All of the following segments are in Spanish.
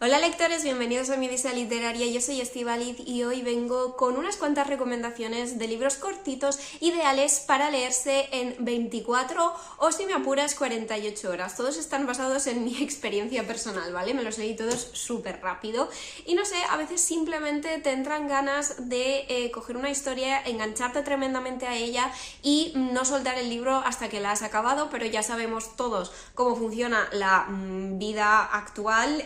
Hola lectores, bienvenidos a mi Odisea Literaria, yo soy Estíbaliz y hoy vengo con unas cuantas recomendaciones de libros cortitos ideales para leerse en 24 o si me apuras 48 horas. Todos están basados en mi experiencia personal, ¿vale? Me los leí todos súper rápido y no sé, a veces simplemente te entran ganas de coger una historia, engancharte tremendamente a ella y no soltar el libro hasta que la has acabado, pero ya sabemos todos cómo funciona la vida actual.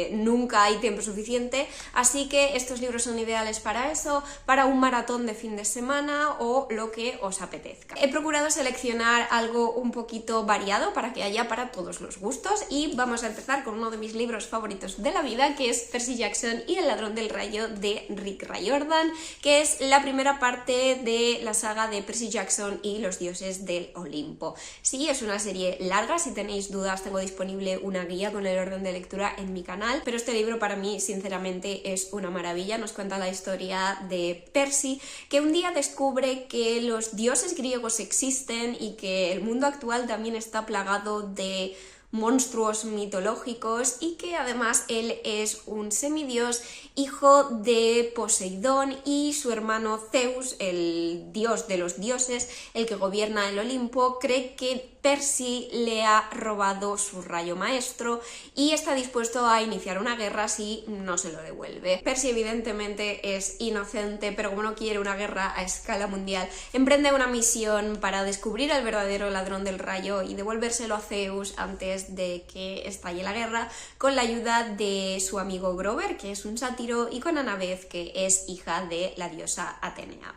Nunca hay tiempo suficiente, así que estos libros son ideales para eso, para un maratón de fin de semana o lo que os apetezca. He procurado seleccionar algo un poquito variado para que haya para todos los gustos y vamos a empezar con uno de mis libros favoritos de la vida, que es Percy Jackson y el ladrón del rayo de Rick Riordan, que es la primera parte de la saga de Percy Jackson y los dioses del Olimpo. Sí, es una serie larga, si tenéis dudas tengo disponible una guía con el orden de lectura en mi canal, pero este libro para mí sinceramente es una maravilla. Nos cuenta la historia de Percy, que un día descubre que los dioses griegos existen y que el mundo actual también está plagado de monstruos mitológicos y que además él es un semidios, hijo de Poseidón y su hermano Zeus, el dios de los dioses, el que gobierna el Olimpo, cree que Percy le ha robado su rayo maestro y está dispuesto a iniciar una guerra si no se lo devuelve. Percy evidentemente es inocente, pero como no quiere una guerra a escala mundial, emprende una misión para descubrir al verdadero ladrón del rayo y devolvérselo a Zeus antes de que estalle la guerra, con la ayuda de su amigo Grover, que es un sátiro, y con Annabeth, que es hija de la diosa Atenea.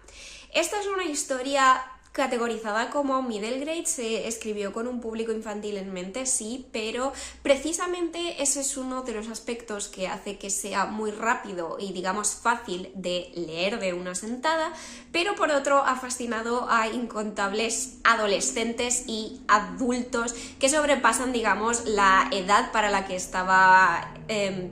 Esta es una historia categorizada como middle grade, se escribió con un público infantil en mente, sí, pero precisamente ese es uno de los aspectos que hace que sea muy rápido y digamos fácil de leer de una sentada, pero por otro ha fascinado a incontables adolescentes y adultos que sobrepasan, digamos, la edad para la que estaba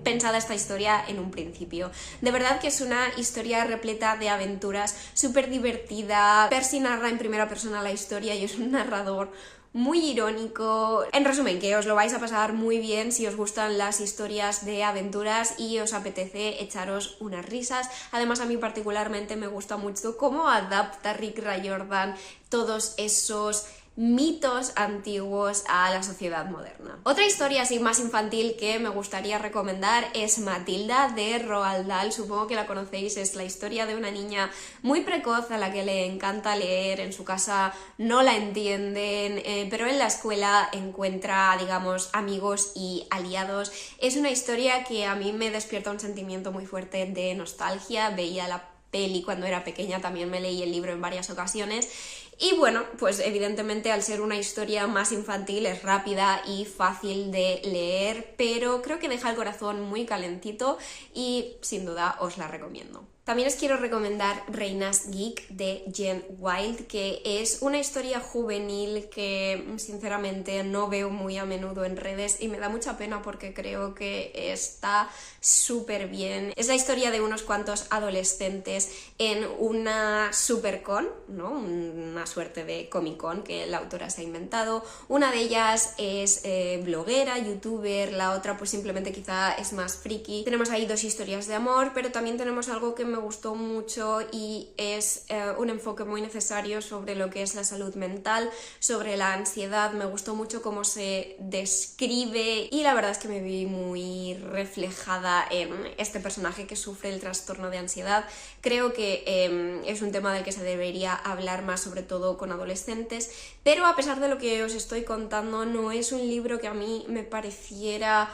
pensada esta historia en un principio. De verdad que es una historia repleta de aventuras, súper divertida. Percy narra en primera persona la historia y es un narrador muy irónico. En resumen, que os lo vais a pasar muy bien si os gustan las historias de aventuras y os apetece echaros unas risas. Además, a mí particularmente me gusta mucho cómo adapta Rick Riordan todos esos mitos antiguos a la sociedad moderna. Otra historia así más infantil que me gustaría recomendar es Matilda de Roald Dahl. Supongo que la conocéis, es la historia de una niña muy precoz a la que le encanta leer. En su casa no la entienden, pero en la escuela encuentra, digamos, amigos y aliados. Es una historia que a mí me despierta un sentimiento muy fuerte de nostalgia. Veía la peli cuando era pequeña, también me leí el libro en varias ocasiones. Y bueno, pues evidentemente al ser una historia más infantil es rápida y fácil de leer, pero creo que deja el corazón muy calentito y sin duda os la recomiendo. También os quiero recomendar Reinas Geek de Jen Wilde, que es una historia juvenil que sinceramente no veo muy a menudo en redes y me da mucha pena porque creo que está súper bien. Es la historia de unos cuantos adolescentes en una supercon, ¿no? Una suerte de Comic Con que la autora se ha inventado. Una de ellas es bloguera, youtuber, la otra pues simplemente quizá es más friki. Tenemos ahí dos historias de amor, pero también tenemos algo que me gustó mucho y es un enfoque muy necesario sobre lo que es la salud mental, sobre la ansiedad. Me gustó mucho cómo se describe y la verdad es que me vi muy reflejada en este personaje que sufre el trastorno de ansiedad. Creo que es un tema del que se debería hablar más, sobre todo con adolescentes, pero a pesar de lo que os estoy contando, no es un libro que a mí me pareciera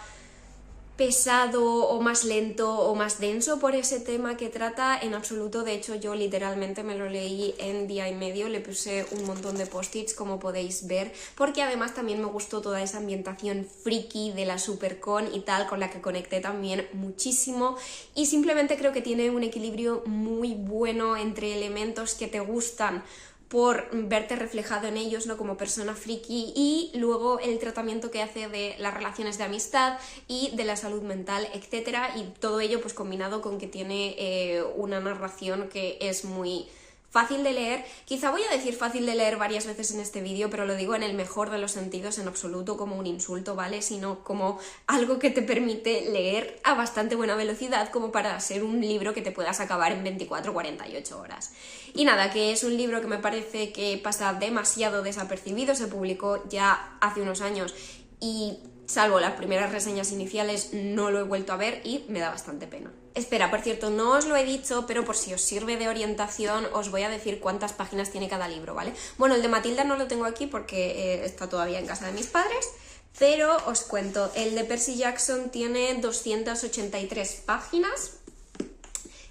pesado o más lento o más denso por ese tema que trata en absoluto. De hecho, yo literalmente me lo leí en día y medio, le puse un montón de post-its como podéis ver, porque además también me gustó toda esa ambientación friki de la Supercon y tal, con la que conecté también muchísimo, y simplemente creo que tiene un equilibrio muy bueno entre elementos que te gustan por verte reflejado en ellos, ¿no?, como persona friki, y luego el tratamiento que hace de las relaciones de amistad y de la salud mental, etcétera, y todo ello pues combinado con que tiene una narración que es muy fácil de leer. Quizá voy a decir fácil de leer varias veces en este vídeo, pero lo digo en el mejor de los sentidos, en absoluto como un insulto, ¿vale? Sino como algo que te permite leer a bastante buena velocidad, como para ser un libro que te puedas acabar en 24 o 48 horas. Y nada, que es un libro que me parece que pasa demasiado desapercibido, se publicó ya hace unos años y salvo las primeras reseñas iniciales no lo he vuelto a ver y me da bastante pena. Espera, por cierto, no os lo he dicho, pero por si os sirve de orientación os voy a decir cuántas páginas tiene cada libro, ¿vale? Bueno, el de Matilda no lo tengo aquí porque está todavía en casa de mis padres, pero os cuento, el de Percy Jackson tiene 283 páginas,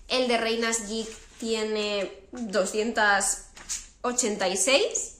el de Reinas Geek tiene 286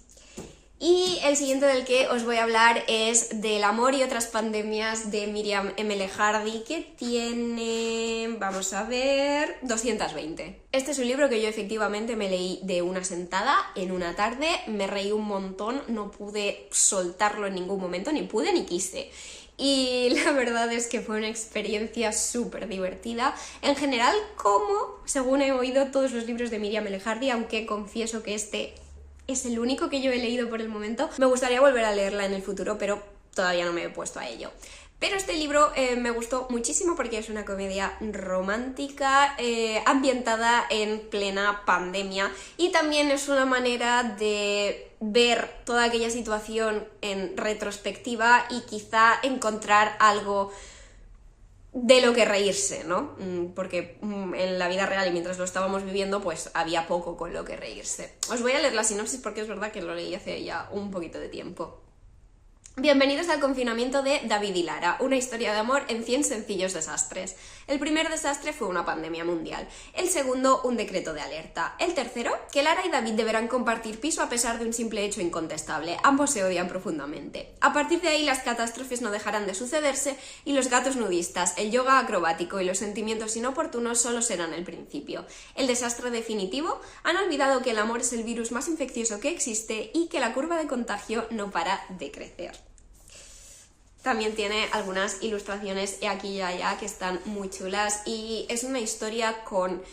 y el siguiente del que os voy a hablar es del amor y otras pandemias de Miriam M. Hardy, que tiene, vamos a ver, 220. Este es un libro que yo efectivamente me leí de una sentada, en una tarde, me reí un montón, no pude soltarlo en ningún momento, ni pude ni quise. Y la verdad es que fue una experiencia súper divertida. En general, como según he oído todos los libros de Miriam L. Hardy, aunque confieso que este es el único que yo he leído por el momento. Me gustaría volver a leerla en el futuro, pero todavía no me he puesto a ello. Pero este libro me gustó muchísimo porque es una comedia romántica ambientada en plena pandemia y también es una manera de ver toda aquella situación en retrospectiva y quizá encontrar algo de lo que reírse, ¿no? Porque en la vida real y mientras lo estábamos viviendo, pues había poco con lo que reírse. Os voy a leer la sinopsis porque es verdad que lo leí hace ya un poquito de tiempo. Bienvenidos al confinamiento de David y Lara, una historia de amor en 100 sencillos desastres. El primer desastre fue una pandemia mundial, el segundo un decreto de alerta, el tercero que Lara y David deberán compartir piso a pesar de un simple hecho incontestable, ambos se odian profundamente. A partir de ahí las catástrofes no dejarán de sucederse y los gatos nudistas, el yoga acrobático y los sentimientos inoportunos solo serán el principio. El desastre definitivo, han olvidado que el amor es el virus más infeccioso que existe y que la curva de contagio no para de crecer. También tiene algunas ilustraciones aquí y allá que están muy chulas y es una historia con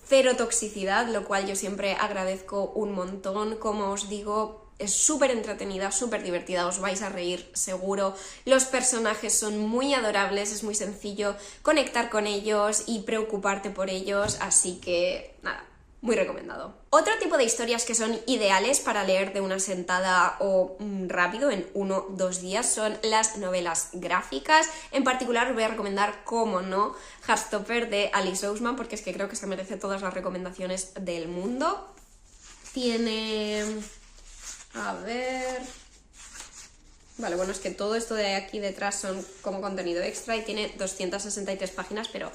cero toxicidad, lo cual yo siempre agradezco un montón. Como os digo, es súper entretenida, súper divertida, os vais a reír seguro. Los personajes son muy adorables, es muy sencillo conectar con ellos y preocuparte por ellos, así que nada, muy recomendado. Otro tipo de historias que son ideales para leer de una sentada o rápido, en 1 o 2 días, son las novelas gráficas. En particular os voy a recomendar, como no, Heartstopper de Alice Oseman, porque es que creo que se merece todas las recomendaciones del mundo. Tiene... a ver... Vale, bueno, es que todo esto de aquí detrás son como contenido extra y tiene 263 páginas, pero...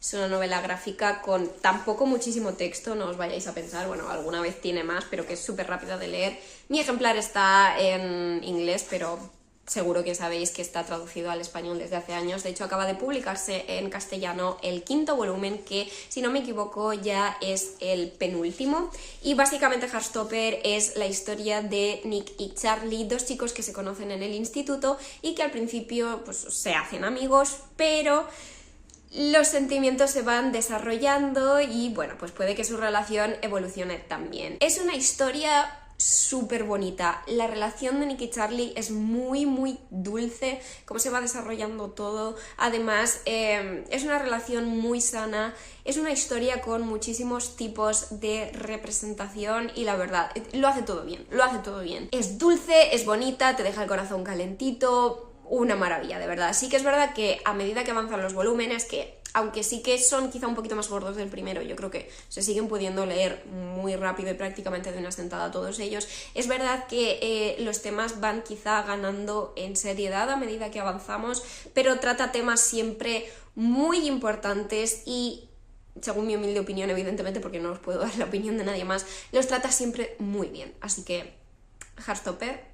es una novela gráfica con tampoco muchísimo texto, no os vayáis a pensar, bueno, alguna vez tiene más, pero que es súper rápida de leer. Mi ejemplar está en inglés, pero seguro que sabéis que está traducido al español desde hace años. De hecho, acaba de publicarse en castellano el 5º volumen, que, si no me equivoco, ya es el penúltimo. Y básicamente Heartstopper es la historia de Nick y Charlie, dos chicos que se conocen en el instituto y que al principio pues, se hacen amigos, pero... los sentimientos se van desarrollando y bueno, pues puede que su relación evolucione también. Es una historia súper bonita. La relación de Nick y Charlie es muy dulce, cómo se va desarrollando todo. Además, es una relación muy sana, es una historia con muchísimos tipos de representación y la verdad, lo hace todo bien, lo hace todo bien. Es dulce, es bonita, te deja el corazón calentito... una maravilla, de verdad. Sí que es verdad que a medida que avanzan los volúmenes, que aunque sí que son quizá un poquito más gordos del primero, yo creo que se siguen pudiendo leer muy rápido y prácticamente de una sentada todos ellos, es verdad que los temas van quizá ganando en seriedad a medida que avanzamos, pero trata temas siempre muy importantes y, según mi humilde opinión, evidentemente, porque no os puedo dar la opinión de nadie más, los trata siempre muy bien. Así que, Heartstopper,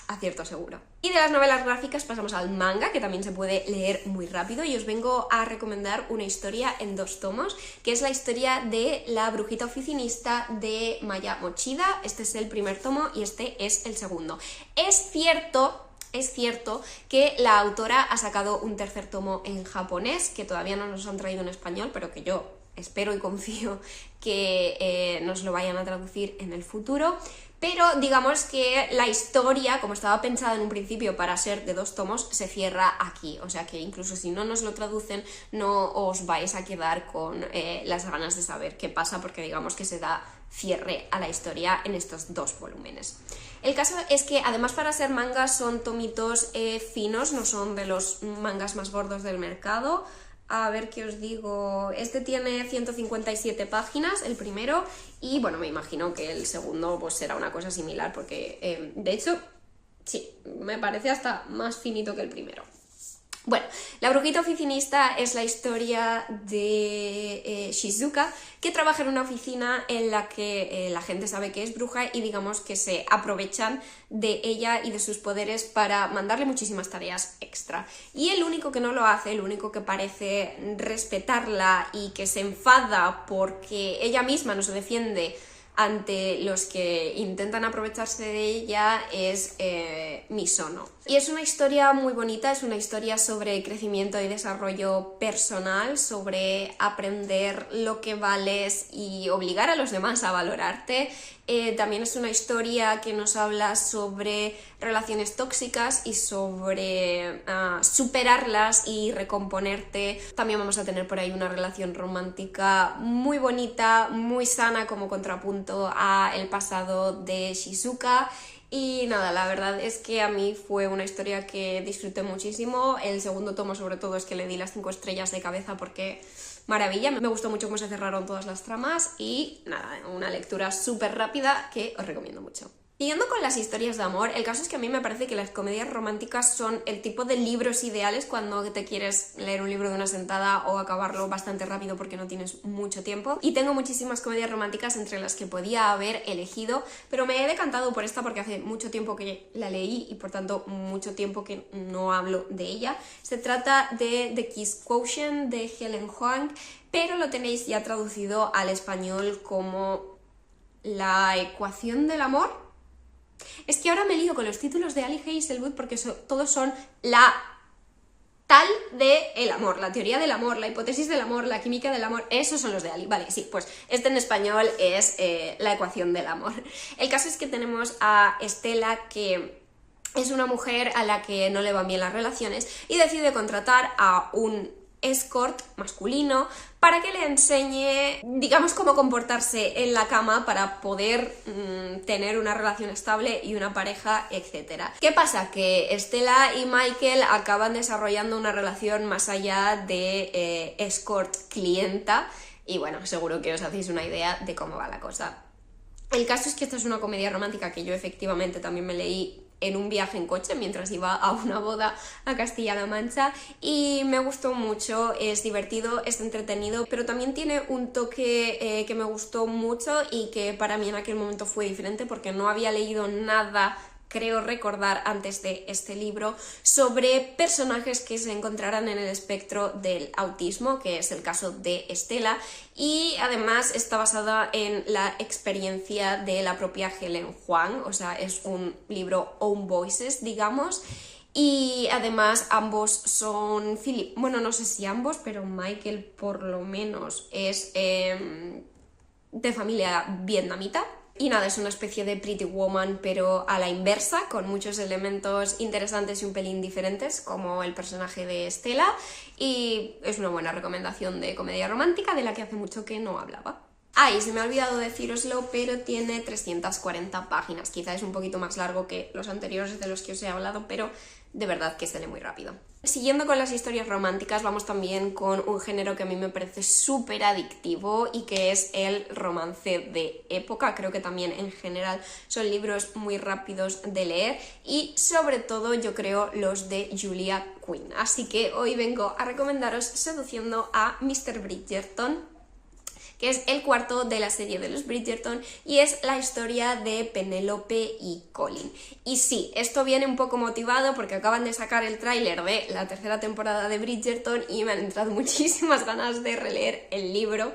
acierto seguro. Y de las novelas gráficas pasamos al manga, que también se puede leer muy rápido, y os vengo a recomendar una historia en 2 tomos, que es la historia de La brujita oficinista de Maya Mochida. Este es el primer tomo y este es el segundo. Es cierto que la autora ha sacado un tercer tomo en japonés, que todavía no nos han traído en español, pero que yo espero y confío que nos lo vayan a traducir en el futuro. Pero digamos que la historia, como estaba pensada en un principio para ser de 2 tomos, se cierra aquí. O sea que incluso si no nos lo traducen, no os vais a quedar con las ganas de saber qué pasa, porque digamos que se da cierre a la historia en estos 2 volúmenes. El caso es que además para ser mangas son tomitos finos, no son de los mangas más gordos del mercado. A ver qué os digo, este tiene 157 páginas, el primero, y bueno, me imagino que el segundo pues será una cosa similar, porque de hecho, sí, me parece hasta más finito que el primero. Bueno, La brujita oficinista es la historia de Shizuka, que trabaja en una oficina en la que la gente sabe que es bruja y digamos que se aprovechan de ella y de sus poderes para mandarle muchísimas tareas extra. Y el único que no lo hace, el único que parece respetarla y que se enfada porque ella misma no se defiende ante los que intentan aprovecharse de ella, es Misono. Y es una historia muy bonita, es una historia sobre crecimiento y desarrollo personal, sobre aprender lo que vales y obligar a los demás a valorarte. También es una historia que nos habla sobre relaciones tóxicas y sobre superarlas y recomponerte. También vamos a tener por ahí una relación romántica muy bonita, muy sana como contrapunto a el pasado de Shizuka. Y nada, la verdad es que a mí fue una historia que disfruté muchísimo. El segundo tomo sobre todo es que le di las 5 estrellas de cabeza porque maravilla, me gustó mucho cómo se cerraron todas las tramas y nada, una lectura súper rápida que os recomiendo mucho. Siguiendo con las historias de amor, el caso es que a mí me parece que las comedias románticas son el tipo de libros ideales cuando te quieres leer un libro de una sentada o acabarlo bastante rápido porque no tienes mucho tiempo. Y tengo muchísimas comedias románticas entre las que podía haber elegido, pero me he decantado por esta porque hace mucho tiempo que la leí y por tanto mucho tiempo que no hablo de ella. Se trata de The Kiss Quotient de Helen Hoang, pero lo tenéis ya traducido al español como La ecuación del amor. Es que ahora me lío con los títulos de Ali Hazelwood porque todos son la tal de el amor, la teoría del amor, la hipótesis del amor, la química del amor, esos son los de Ali. Vale, sí, pues este en español es la ecuación del amor. El caso es que tenemos a Estela, que es una mujer a la que no le van bien las relaciones y decide contratar a un escort masculino para que le enseñe, digamos, cómo comportarse en la cama para poder tener una relación estable y una pareja, etc. ¿Qué pasa? Que Estela y Michael acaban desarrollando una relación más allá de escort-clienta y bueno, seguro que os hacéis una idea de cómo va la cosa. El caso es que esta es una comedia romántica que yo efectivamente también me leí en un viaje en coche mientras iba a una boda a Castilla-La Mancha y me gustó mucho, es divertido, es entretenido, pero también tiene un toque que me gustó mucho y que para mí en aquel momento fue diferente porque no había leído nada, creo recordar antes de este libro, sobre personajes que se encontrarán en el espectro del autismo, que es el caso de Estela, y además está basada en la experiencia de la propia Helen Hoang, o sea, es un libro Own Voices, digamos, y además ambos son bueno, no sé si ambos, pero Michael por lo menos es de familia vietnamita. Y nada, es una especie de Pretty Woman, pero a la inversa, con muchos elementos interesantes y un pelín diferentes, como el personaje de Estela, y es una buena recomendación de comedia romántica de la que hace mucho que no hablaba. Ah, y se me ha olvidado decíroslo, pero tiene 340 páginas, quizá es un poquito más largo que los anteriores de los que os he hablado, pero de verdad que se lee muy rápido. Siguiendo con las historias románticas, vamos también con un género que a mí me parece súper adictivo y que es el romance de época. Creo que también en general son libros muy rápidos de leer y sobre todo yo creo los de Julia Quinn. Así que hoy vengo a recomendaros Seduciendo a Mr. Bridgerton, que es el cuarto de la serie de los Bridgerton y es la historia de Penélope y Colin. Y sí, esto viene un poco motivado porque acaban de sacar el tráiler de la tercera temporada de Bridgerton y me han entrado muchísimas ganas de releer el libro,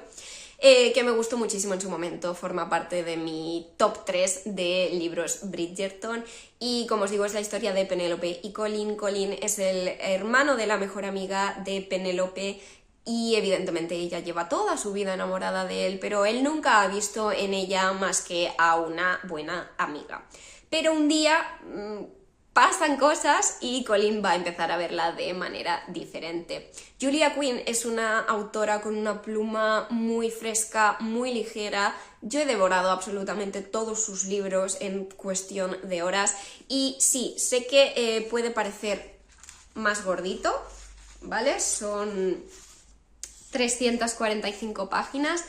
que me gustó muchísimo en su momento, forma parte de mi top 3 de libros Bridgerton y como os digo es la historia de Penélope y Colin. Colin es el hermano de la mejor amiga de Penélope, y evidentemente ella lleva toda su vida enamorada de él, pero él nunca ha visto en ella más que a una buena amiga. Pero un día pasan cosas y Colin va a empezar a verla de manera diferente. Julia Quinn es una autora con una pluma muy fresca, muy ligera. Yo he devorado absolutamente todos sus libros en cuestión de horas y sí, sé que puede parecer más gordito, ¿vale? Son 345 páginas,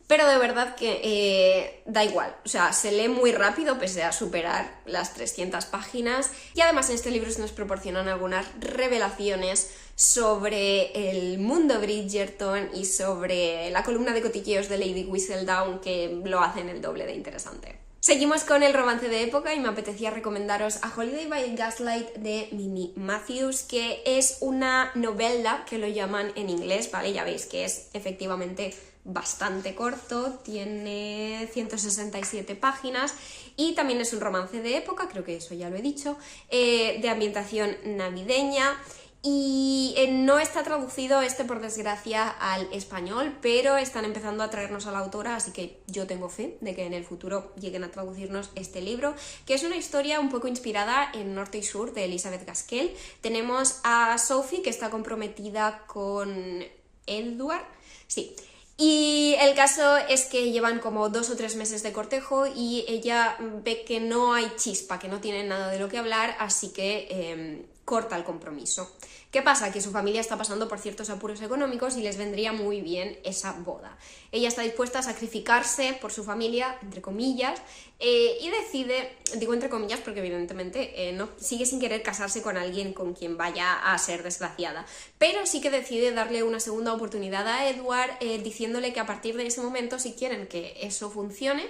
pero de verdad que da igual, o sea, se lee muy rápido pese a superar las 300 páginas y además en este libro se nos proporcionan algunas revelaciones sobre el mundo Bridgerton y sobre la columna de cotilleos de Lady Whistledown que lo hacen el doble de interesante. Seguimos con el romance de época y me apetecía recomendaros A Holiday by Gaslight de Mimi Matthews, que es una novela que lo llaman en inglés, ¿vale? Ya veis que es efectivamente bastante corto, tiene 167 páginas y también es un romance de época, creo que eso ya lo he dicho, de ambientación navideña. Y no está traducido por desgracia al español, pero están empezando a traernos a la autora, así que yo tengo fe de que en el futuro lleguen a traducirnos este libro, que es una historia un poco inspirada en Norte y Sur de Elizabeth Gaskell. Tenemos a Sophie, que está comprometida con Edward, sí. Y el caso es que llevan como 2 o 3 meses de cortejo y ella ve que no hay chispa, que no tienen nada de lo que hablar, así que corta el compromiso. ¿Qué pasa? Que su familia está pasando por ciertos apuros económicos y les vendría muy bien esa boda. Ella está dispuesta a sacrificarse por su familia, entre comillas, y decide, digo entre comillas porque evidentemente no, sigue sin querer casarse con alguien con quien vaya a ser desgraciada, pero sí que decide darle una segunda oportunidad a Edward, diciéndole que a partir de ese momento, si quieren que eso funcione,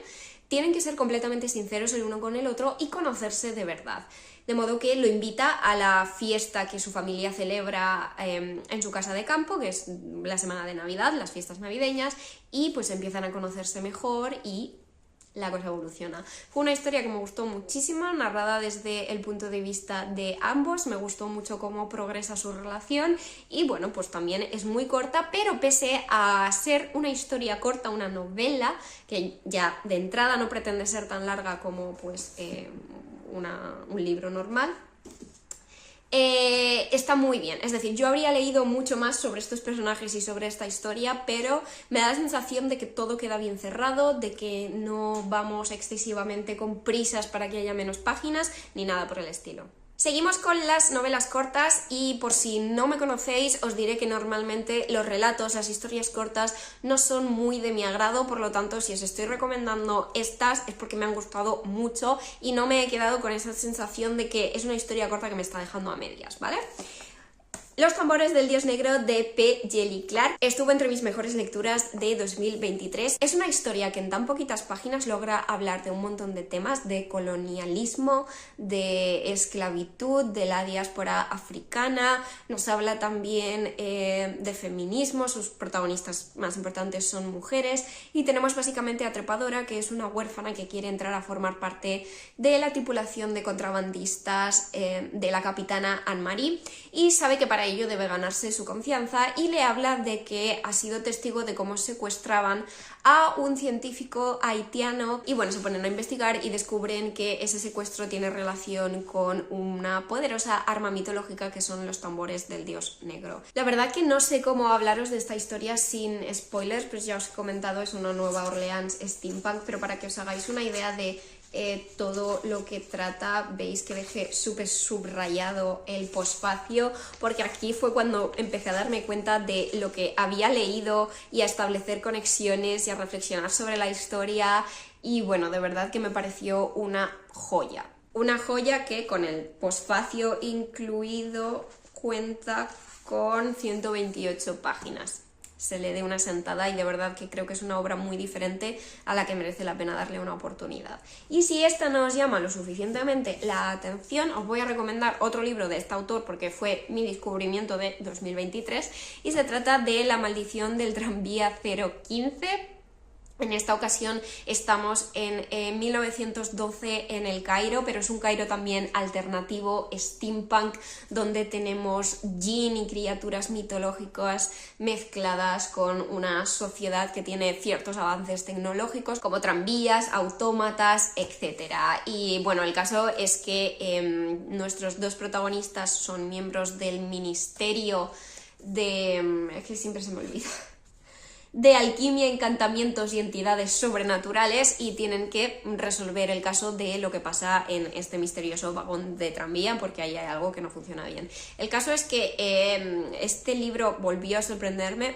tienen que ser completamente sinceros el uno con el otro y conocerse de verdad. De modo que lo invita a la fiesta que su familia celebra en su casa de campo, que es la semana de Navidad, las fiestas navideñas, y pues empiezan a conocerse mejor y la cosa evoluciona. Fue una historia que me gustó muchísimo, narrada desde el punto de vista de ambos, me gustó mucho cómo progresa su relación y bueno, pues también es muy corta, pero pese a ser una historia corta, una novela, que ya de entrada no pretende ser tan larga como pues un libro normal, está muy bien. Es decir, yo habría leído mucho más sobre estos personajes y sobre esta historia, pero me da la sensación de que todo queda bien cerrado, de que no vamos excesivamente con prisas para que haya menos páginas, ni nada por el estilo. Seguimos con las novelas cortas y por si no me conocéis os diré que normalmente los relatos, las historias cortas no son muy de mi agrado, por lo tanto si os estoy recomendando estas es porque me han gustado mucho y no me he quedado con esa sensación de que es una historia corta que me está dejando a medias, ¿vale? Los tambores del dios negro de P. Djeli Clark estuvo entre mis mejores lecturas de 2023. Es una historia que en tan poquitas páginas logra hablar de un montón de temas, de colonialismo, de esclavitud, de la diáspora africana, nos habla también de feminismo, sus protagonistas más importantes son mujeres y tenemos básicamente a Trepadora, que es una huérfana que quiere entrar a formar parte de la tripulación de contrabandistas de la capitana Anne-Marie y sabe que para ello debe ganarse su confianza y le habla de que ha sido testigo de cómo secuestraban a un científico haitiano y bueno, se ponen a investigar y descubren que ese secuestro tiene relación con una poderosa arma mitológica que son los tambores del dios negro. La verdad que no sé cómo hablaros de esta historia sin spoilers, pues ya os he comentado, es una Nueva Orleans steampunk, pero para que os hagáis una idea de todo lo que trata, veis que dejé súper subrayado el posfacio porque aquí fue cuando empecé a darme cuenta de lo que había leído y a establecer conexiones y a reflexionar sobre la historia y bueno, de verdad que me pareció una joya. Una joya que con el posfacio incluido cuenta con 128 páginas. Se le dé una sentada y de verdad que creo que es una obra muy diferente a la que merece la pena darle una oportunidad. Y si esta no os llama lo suficientemente la atención, os voy a recomendar otro libro de este autor porque fue mi descubrimiento de 2023 y se trata de La maldición del tranvía 015. En esta ocasión estamos en 1912 en el Cairo, pero es un Cairo también alternativo, steampunk, donde tenemos djinn y criaturas mitológicas mezcladas con una sociedad que tiene ciertos avances tecnológicos como tranvías, autómatas, etc. Y bueno, el caso es que nuestros dos protagonistas son miembros del Ministerio de... es que siempre se me olvida... de alquimia, encantamientos y entidades sobrenaturales, y tienen que resolver el caso de lo que pasa en este misterioso vagón de tranvía, porque ahí hay algo que no funciona bien. El caso es que este libro volvió a sorprenderme,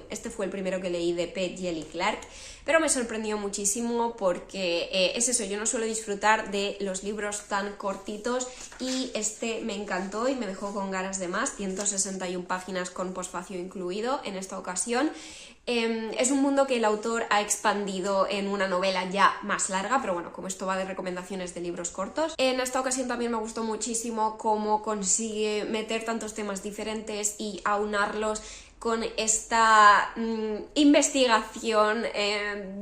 este fue el primero que leí de P. Djeli Clark, pero me sorprendió muchísimo porque es eso, yo no suelo disfrutar de los libros tan cortitos y este me encantó y me dejó con ganas de más, 161 páginas con posfacio incluido en esta ocasión. Es un mundo que el autor ha expandido en una novela ya más larga, pero bueno, como esto va de recomendaciones de libros cortos. En esta ocasión también me gustó muchísimo cómo consigue meter tantos temas diferentes y aunarlos con esta investigación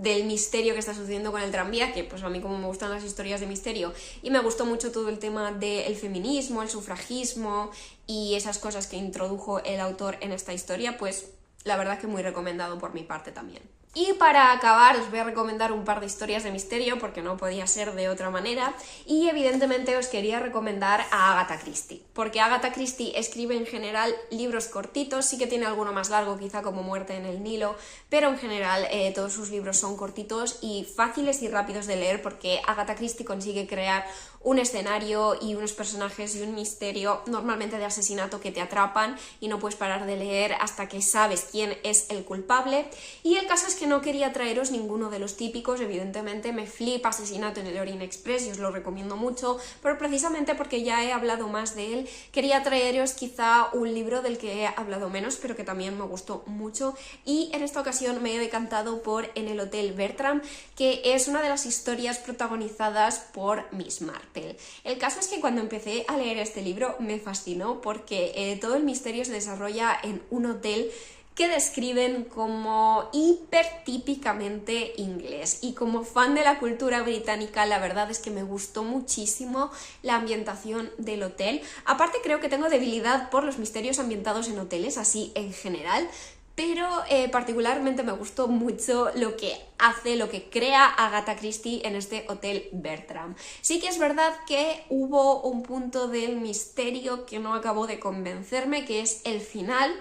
del misterio que está sucediendo con el tranvía, que pues a mí como me gustan las historias de misterio, y me gustó mucho todo el tema del feminismo, el sufragismo y esas cosas que introdujo el autor en esta historia, pues la verdad que muy recomendado por mi parte también. Y para acabar os voy a recomendar un par de historias de misterio, porque no podía ser de otra manera, y evidentemente os quería recomendar a Agatha Christie, porque Agatha Christie escribe en general libros cortitos, sí que tiene alguno más largo quizá como Muerte en el Nilo, pero en general todos sus libros son cortitos y fáciles y rápidos de leer, porque Agatha Christie consigue crear un escenario y unos personajes y un misterio normalmente de asesinato que te atrapan y no puedes parar de leer hasta que sabes quién es el culpable. Y el caso es que no quería traeros ninguno de los típicos, evidentemente me flipa Asesinato en el Orient Express y os lo recomiendo mucho, pero precisamente porque ya he hablado más de él, quería traeros quizá un libro del que he hablado menos, pero que también me gustó mucho, y en esta ocasión me he decantado por En el Hotel Bertram, que es una de las historias protagonizadas por Miss Marple. El caso es que cuando empecé a leer este libro me fascinó porque todo el misterio se desarrolla en un hotel que describen como hipertípicamente inglés, y como fan de la cultura británica la verdad es que me gustó muchísimo la ambientación del hotel. Aparte creo que tengo debilidad por los misterios ambientados en hoteles así en general, pero particularmente me gustó mucho lo que hace, lo que crea Agatha Christie en este Hotel Bertram. Sí que es verdad que hubo un punto del misterio que no acabó de convencerme, que es el final,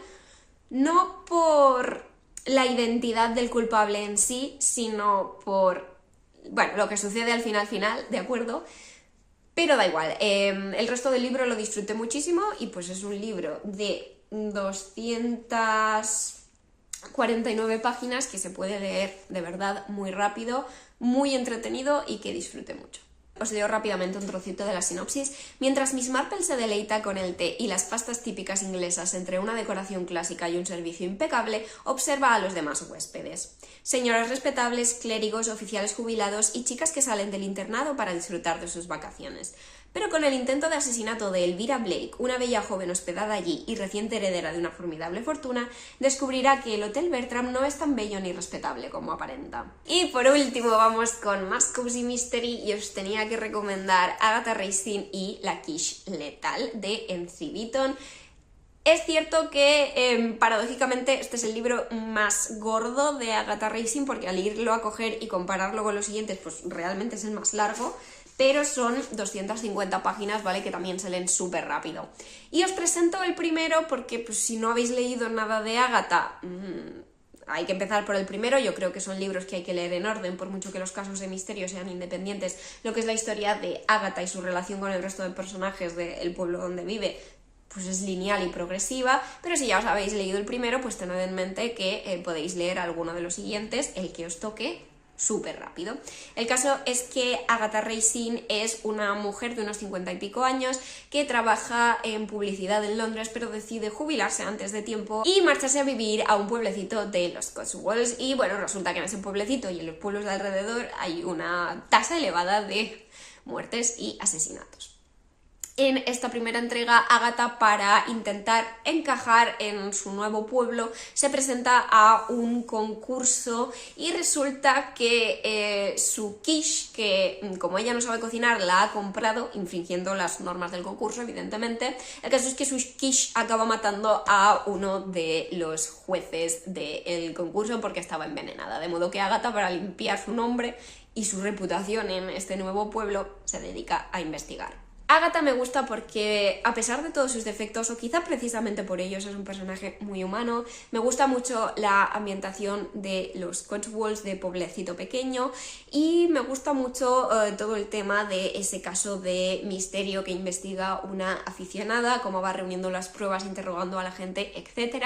no por la identidad del culpable en sí, sino por, bueno, lo que sucede al final, ¿de acuerdo? Pero da igual, el resto del libro lo disfruté muchísimo y pues es un libro de 249 páginas que se puede leer de verdad muy rápido, muy entretenido y que disfruté mucho. Os leo rápidamente un trocito de la sinopsis. Mientras Miss Marple se deleita con el té y las pastas típicas inglesas entre una decoración clásica y un servicio impecable, observa a los demás huéspedes. Señoras respetables, clérigos, oficiales jubilados y chicas que salen del internado para disfrutar de sus vacaciones. Pero con el intento de asesinato de Elvira Blake, una bella joven hospedada allí y reciente heredera de una formidable fortuna, descubrirá que el Hotel Bertram no es tan bello ni respetable como aparenta. Y por último vamos con más Cozy Mystery, y os tenía que recomendar Agatha Racine y La Quiche Letal de N.C. Beaton. Es cierto que paradójicamente este es el libro más gordo de Agatha Racine, porque al irlo a coger y compararlo con los siguientes pues realmente es el más largo, pero son 250 páginas, ¿vale? Que también se leen súper rápido. Y os presento el primero porque pues, si no habéis leído nada de Agatha, hay que empezar por el primero. Yo creo que son libros que hay que leer en orden, por mucho que los casos de misterio sean independientes. Lo que es la historia de Agatha y su relación con el resto de personajes del pueblo donde vive, pues es lineal y progresiva, pero si ya os habéis leído el primero, pues tened en mente que podéis leer alguno de los siguientes, el que os toque, súper rápido. El caso es que Agatha Racine es una mujer de unos 50 y pico años que trabaja en publicidad en Londres, pero decide jubilarse antes de tiempo y marcharse a vivir a un pueblecito de los Cotswolds. Y bueno, resulta que en ese pueblecito y en los pueblos de alrededor hay una tasa elevada de muertes y asesinatos. En esta primera entrega, Agatha, para intentar encajar en su nuevo pueblo, se presenta a un concurso y resulta que su quiche, que como ella no sabe cocinar, la ha comprado, infringiendo las normas del concurso, evidentemente. El caso es que su quiche acaba matando a uno de los jueces del concurso porque estaba envenenada, de modo que Agatha, para limpiar su nombre y su reputación en este nuevo pueblo, se dedica a investigar. Agatha me gusta porque, a pesar de todos sus defectos, o quizá precisamente por ellos, es un personaje muy humano. Me gusta mucho la ambientación de los Cotswolds, de pueblecito pequeño, y me gusta mucho todo el tema de ese caso de misterio que investiga una aficionada, cómo va reuniendo las pruebas, interrogando a la gente, etc.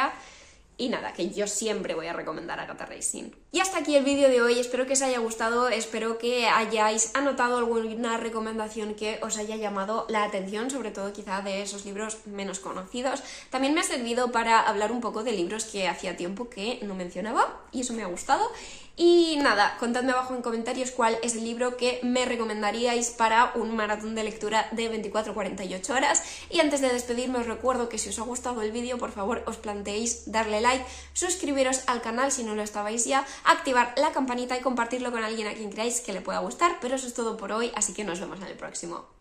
Y nada, que yo siempre voy a recomendar Agatha Racing. Y hasta aquí el vídeo de hoy, espero que os haya gustado, espero que hayáis anotado alguna recomendación que os haya llamado la atención, sobre todo quizá de esos libros menos conocidos. También me ha servido para hablar un poco de libros que hacía tiempo que no mencionaba, y eso me ha gustado. Y nada, contadme abajo en comentarios cuál es el libro que me recomendaríais para un maratón de lectura de 24-48 horas. Y antes de despedirme os recuerdo que si os ha gustado el vídeo, por favor os planteéis darle like, suscribiros al canal si no lo estabais ya, activar la campanita y compartirlo con alguien a quien creáis que le pueda gustar. Pero eso es todo por hoy, así que nos vemos en el próximo.